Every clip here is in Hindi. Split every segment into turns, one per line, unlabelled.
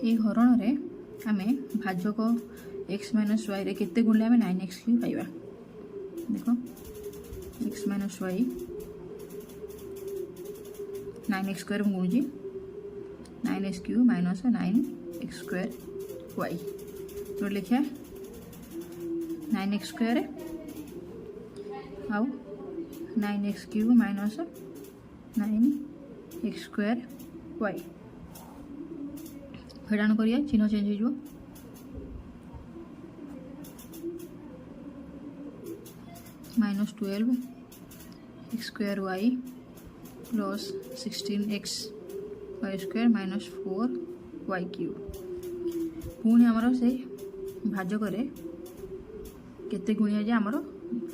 ये हरण रे आमे भाजक x माइनस वाई रे केते गुणले आमे 9x क्यूब पाइबा। देखो x minus y 9x square गुणुजी 9x cube minus 9x square y तो लिखिया 9x स्क्वायर आउ 9x cube minus 9x square y फेडाण करिया चिन्ह चेंज हो minus 12 x square y plus 16x y square minus 4 y cube पुणी आमर से भाजक केते गुणिया जे आमर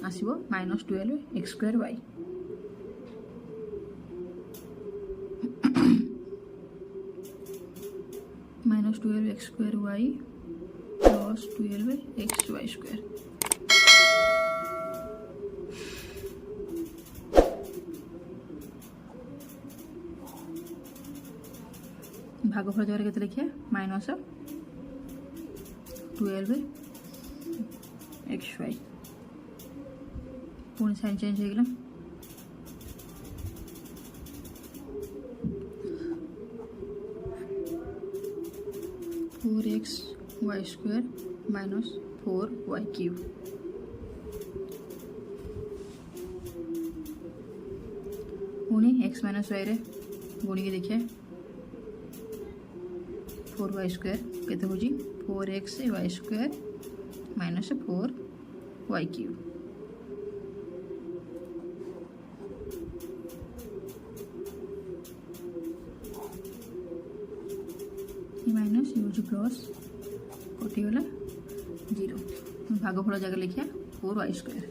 आसीबो minus 12 x square y minus 12 x square y plus 12 x y square भागफल जगह केते लिखिया माइनस 12 x वाई पुणी साइन चेंज हो गला 4x y square minus 4 y cube पुणी x माइनस वाई रे गुणी के देखिए 4 वाई स्क्वायर केते होजी 4x y square minus 4 y cube minus यूज प्लस कटिगला 0 भागफल जगह लिखिया 4 वाई स्क्वायर